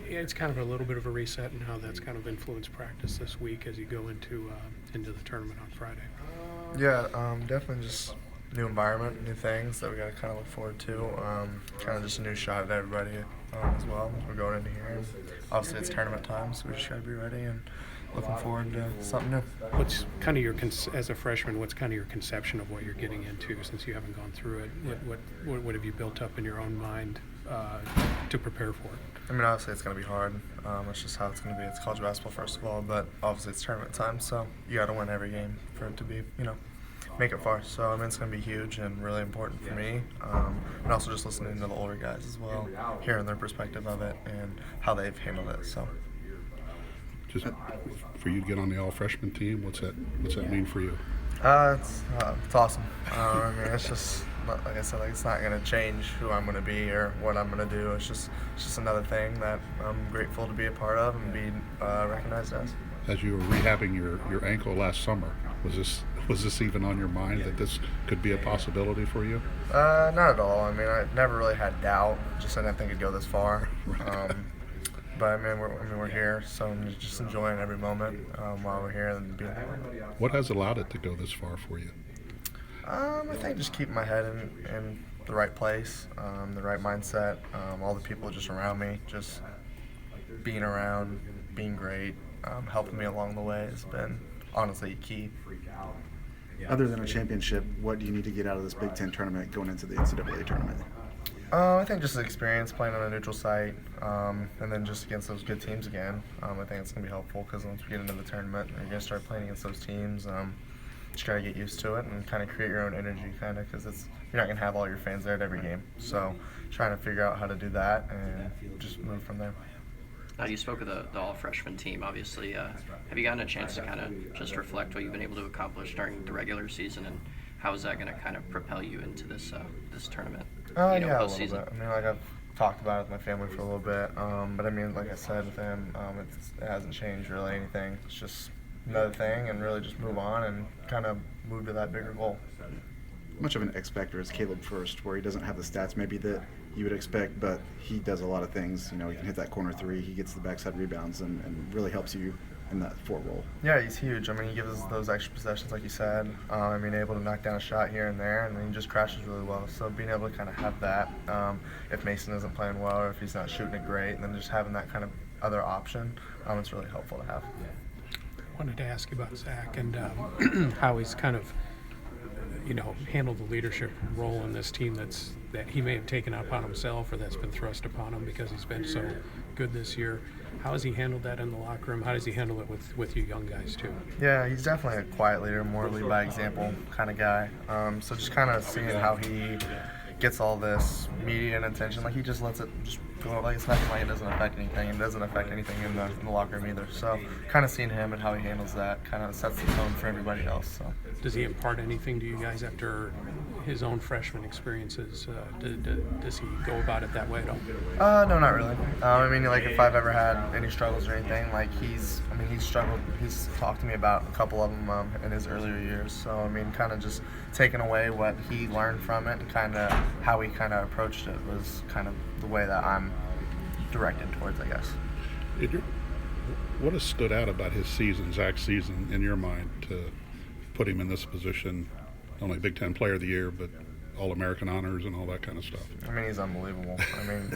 it's kind of a little bit of a reset and how that's kind of influenced practice this week as you go into the tournament on Friday. Yeah, definitely just new environment, new things that we got to kind of look forward to. Kind of just a new shot at everybody as well. We're going into here. Obviously, it's tournament time, so we just got to be ready and looking forward to something new. What's kind of as a freshman? What's kind of your conception of what you're getting into since you haven't gone through it? What have you built up in your own mind to prepare for it? I mean, obviously, it's going to be hard. It's just how it's going to be. It's college basketball, first of all, but obviously, it's tournament time, so you got to win every game for it to be, make it far. So, I mean, it's going to be huge and really important for me. And also just listening to the older guys as well, hearing their perspective of it and how they've handled it. So, just for you to get on the all-freshman team, what's that mean for you? It's awesome. I mean, it's just like I said, it's not going to change who I'm going to be or what I'm going to do. It's just another thing that I'm grateful to be a part of and be recognized as. As you were rehabbing your ankle last summer, was this even on your mind that this could be a possibility for you? Not at all. I mean, I never really had doubt. Just I didn't think it'd go this far. But I mean, we're here, so I'm just enjoying every moment while we're here and being here. What has allowed it to go this far for you? I think just keeping my head in the right place, the right mindset, all the people just around me, just being around, being great, helping me along the way has been honestly key. Other than a championship, what do you need to get out of this Big Ten tournament going into the NCAA tournament? I think just the experience playing on a neutral site, and then just against those good teams again. I think it's going to be helpful because once we get into the tournament, you're going to start playing against those teams. Just got to get used to it and kind of create your own energy, because you're not going to have all your fans there at every game. So trying to figure out how to do that and just move from there. You spoke of the all-freshman team, obviously. Have you gotten a chance to kind of just reflect what you've been able to accomplish during the regular season, and how is that going to kind of propel you into this tournament? Yeah, a little bit. I mean, I've talked about it with my family for a little bit, but I mean, like I said with him, it hasn't changed really anything. It's just another thing, and really just move on and kind of move to that bigger goal. Much of an X factor is Caleb First, where he doesn't have the stats maybe that you would expect, but he does a lot of things. He can hit that corner three, he gets the backside rebounds, and really helps you in that four role. Yeah, he's huge. I mean, he gives us those extra possessions, like you said. Able to knock down a shot here and there, and then he just crashes really well. So being able to kind of have that, if Mason isn't playing well or if he's not shooting it great, and then just having that kind of other option, it's really helpful to have. I wanted to ask you about Zach and how he's kind of handled the leadership role in this team that he may have taken upon himself or that's been thrust upon him because he's been so good this year. How has he handled that in the locker room? How does he handle it with you young guys too? Yeah, he's definitely a quiet leader, more lead by example kind of guy. So just kind of seeing how he gets all this media and attention, like he just lets it just go, like it's nothing, like it doesn't affect anything, and it doesn't affect anything in the locker room either. So kind of seeing him and how he handles that kind of sets the tone for everybody else. So does he impart anything to you guys after his own freshman experiences? Does he go about it that way at all? No, not really. Like if I've ever had any struggles or anything, like he's struggled. He's talked to me about a couple of them in his earlier years. So kind of just taking away what he learned from it and kind of how he kind of approached it was kind of the way that I'm directed towards, I guess. What has stood out about his season, Zach's season, in your mind to put him in this position? Not only Big Ten Player of the Year, but All-American honors and all that kind of stuff. He's unbelievable.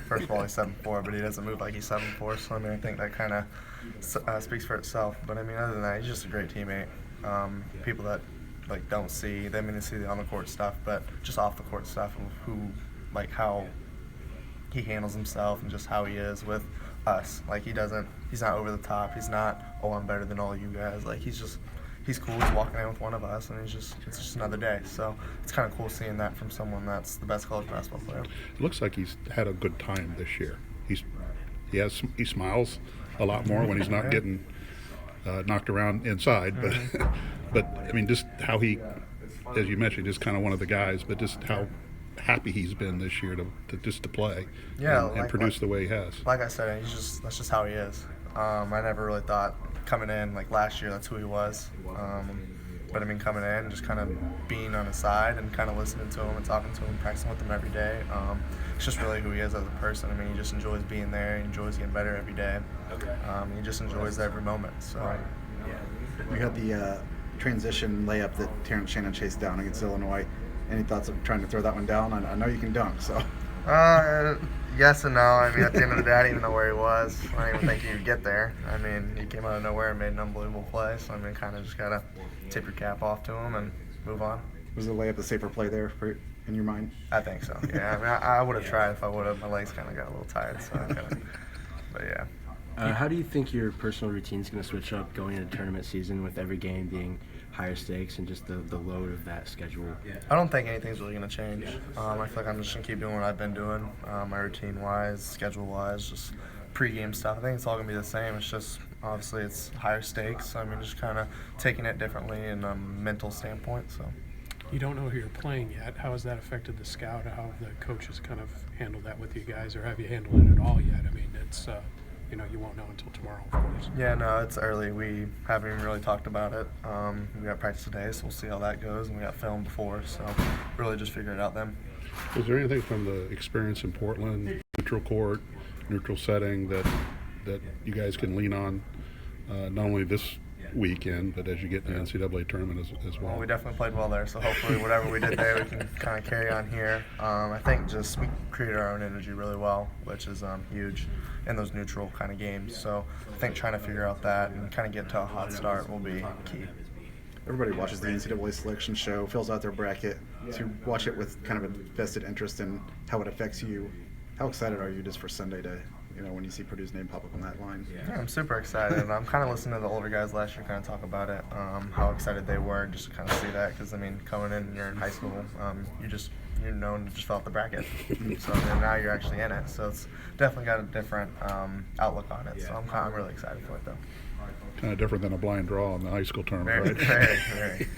First of all, he's 7'4", but he doesn't move like he's 7'4", so I think that kind of speaks for itself. But other than that, he's just a great teammate. People that don't see, they see the on the court stuff, but just off the court stuff, of how he handles himself and just how he is with us. He's not over the top. He's not, I'm better than all you guys. He's cool. He's walking in with one of us, and it's just another day. So it's kind of cool seeing that from someone that's the best college basketball player. It looks like he's had a good time this year. He smiles a lot more when he's not getting knocked around inside, but just how he, as you mentioned, is kind of one of the guys, but just how happy he's been this year to play and produce the way he has. Like I said, that's just how he is. I never really thought coming in last year that's who he was. But I mean, coming in, just kind of being on his side and kind of listening to him and talking to him, practicing with him every day. It's just really who he is as a person. I mean, he just enjoys being there. He enjoys getting better every day. He just enjoys every moment. So. We had the transition layup that Terrence Shannon chased down against Illinois. Any thoughts of trying to throw that one down? I know you can dunk, so. Yes and no. I mean, at the end of the day, I didn't even know where he was. I didn't even think he would get there. I mean, he came out of nowhere and made an unbelievable play. So, I mean, kind of just got to tip your cap off to him and move on. Was the layup the safer play there in your mind? I think so, yeah. I mean, I would have tried if I would have. My legs kind of got a little tired, so I kind of, but yeah. How do you think your personal routine is going to switch up going into tournament season with every game being higher stakes and just the load of that schedule? I don't think anything's really going to change. I feel like I'm just going to keep doing what I've been doing, my routine-wise, schedule-wise, just pre-game stuff. I think it's all going to be the same. It's just, obviously, it's higher stakes. I mean, just kind of taking it differently in a mental standpoint. So. You don't know who you're playing yet. How has that affected the scout? How have the coaches kind of handled that with you guys, or have you handled it at all yet? I mean, it's you won't know until tomorrow, of course. Yeah, no, it's early. We haven't even really talked about it. We got practice today, so we'll see how that goes, and we got film before, so really just figure it out then. Is there anything from the experience in Portland, neutral court, neutral setting that you guys can lean on, not only this weekend, but as you get in the NCAA tournament as well? Well, we definitely played well there, so hopefully whatever we did there, we can kind of carry on here. I think just we created our own energy really well, which is huge in those neutral kind of games. So I think trying to figure out that and kind of get to a hot start will be key. Everybody watches the NCAA selection show, fills out their bracket. To watch it with kind of a vested interest in how it affects you, how excited are you just for Sunday to, when you see Purdue's name pop up on that line? Yeah, I'm super excited. I'm kind of listening to the older guys last year kind of talk about it, how excited they were just to kind of see that. Because, I mean, coming in, you're in high school, you're known to just fill out the bracket. So now you're actually in it. So it's definitely got a different outlook on it. So I'm really excited for it, though. Kind of different than a blind draw in the high school tournament, Very, right? very, very.